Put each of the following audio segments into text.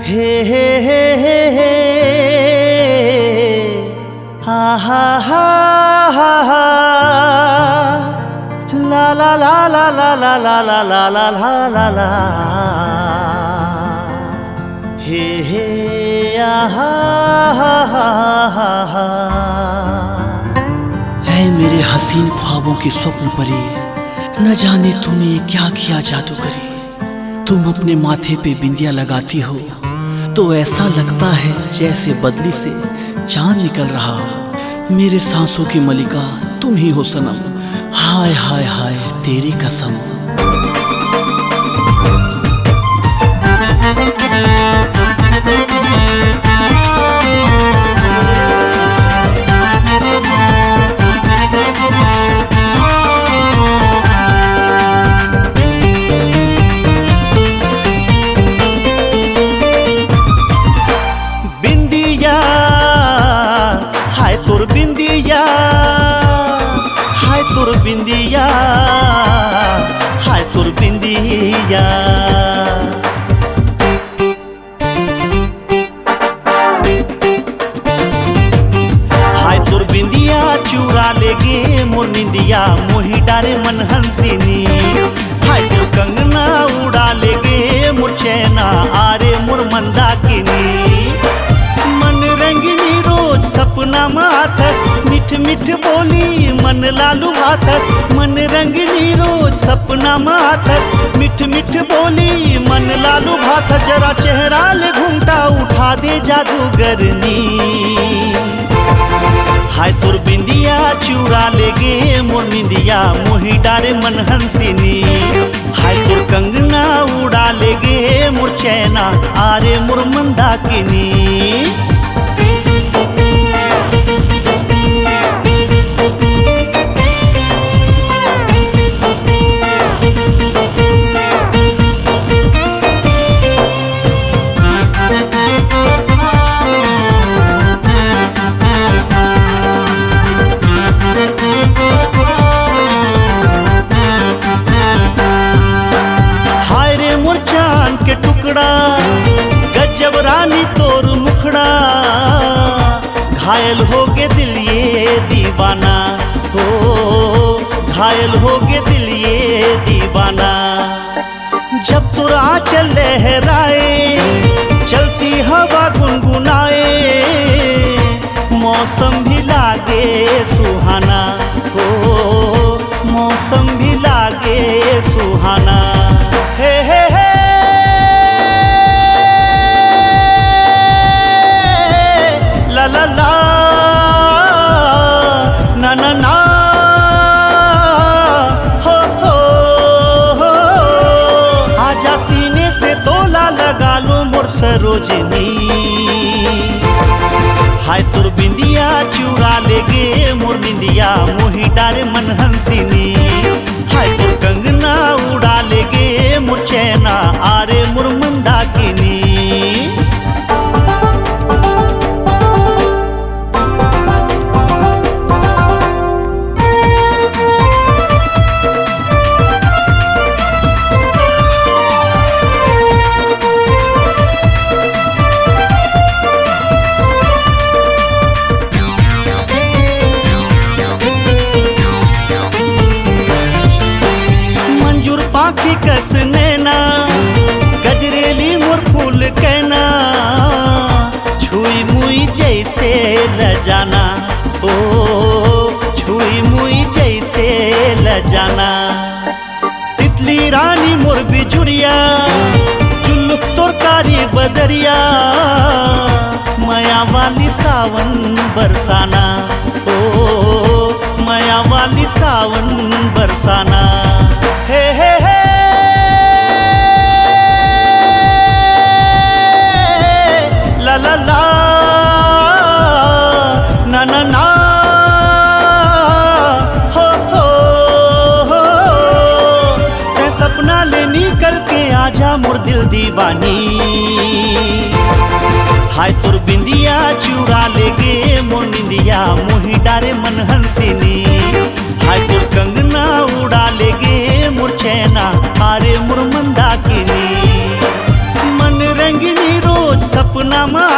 हे हे हे हे हे हा हा हा हा हा ला ला ला ला ला ला ला ला ला ला ला ला ला हे हे हा हा हा हा हा। ऐ मेरे हसीन ख्वाबों के स्वप्न परी, न जाने तूने क्या किया जादू करी। तुम अपने माथे पे बिंदिया लगाती हो तो ऐसा लगता है जैसे बदली से चांद निकल रहा हो। मेरे सांसों की मलिका तुम ही हो सनम, हाय हाय हाय तेरी कसम। बिंदिया हाय तोर बिंदिया, हाय तोर बिंदिया चुरा लेगे मोर निंदिया, मोही डारे मन हंसिनी। हाय तोर कंगना उड़ा लेगे मोर चैना, आरे मोर मंदाकिनी। मन रंगिनी रोज सपना माथस, मिठ मिठ बोली मन लालू भाथस। मन रंगिनी रोज सपना माथस, मिठ मिठ बोली मन लालू भाथस। जरा चेहरा ले घूमटा उठा दे जादूगरनी, हाय तोर बिंदिया चुरा लेगे मोर निंदिया, मोही डारे मन हंसिनी। हाय तोर कंगना उड़ा लेगे मोर चैना, आरे मोर मंदाकिनी। के टुकड़ा गजब रानी तोर मुखड़ा, घायल हो गे दिल ये दीवाना हो, घायल हो गे दिल ये दीवाना। जब तोर आंचल लहराए चलती हवा गुनगुनाए, मौसम भी लागे सुहाना हो, मौसम भी लागे सुहाना। हे हे हे ला ला ला ना ना ना हो हो, आजा सीने से तोला लगा लो मोर सरोजनी। हाय तोर बिंदिया चुरा लेगे मोर निंदिया, मोही डारे मन हंसिनी। हाय तोर कंगना उड़ा लेगे मोर चैना, आरे मोर मंदाकिनी। पाखी कस नैना गजरेली मोर फूल कहना, छुई मुई जैसे लजाना ओ, छुई मुई जैसे लजाना। तितली रानी मोर बिजुरिया, जुल्फ तोर कारी बदरिया, माया वाली सावन बरसाना ओ, माया वाली सावन बरसाना। हे हे हे ला ला ला ना ना ना हो हो, ते सपना ले निकल के आजा मोर दिल दीवानी। हाय तोर बिंदिया चुरा लेगे मोर निंदिया, मोही डारे मन हंसिनी। हाय तोर कंगना उड़ा लेगे मोर चैना, आरे मोर मंदाकिनी। मन रंगिनी रोज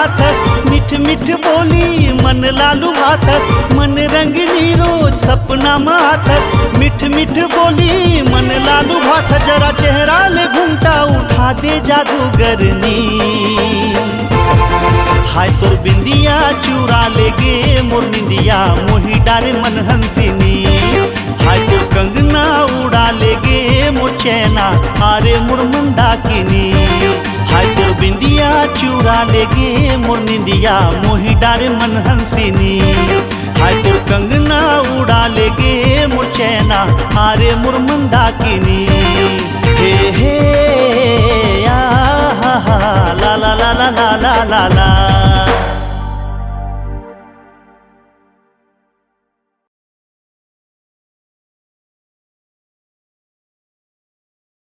माथस, मिठ मिठ बोली मन लालू भाथस, मन रंगनी रोज सपना माथस, मिठ मिठ बोली मन लालू भाथस। जरा चेहरा ले घूमटा उठा दे जादूगरनी, हाय तोर बिंदिया चुरा ले गे मोर निंदिया, मोही डारे मन हंसिनी। हाय तोर कंगना उड़ा ले गे मोर चैना, आरे मोर मंदाकिनी। हाय तोर बिंदिया चुरा ले गे मोर निंदिया, मोही डारे मन हंसिनी। हाय तोर कंगना उड़ा ले गे मोर चैना, आरे मोर मंदाकिनी। हे हे आ हा हा ला ला ला ला ला ला ला।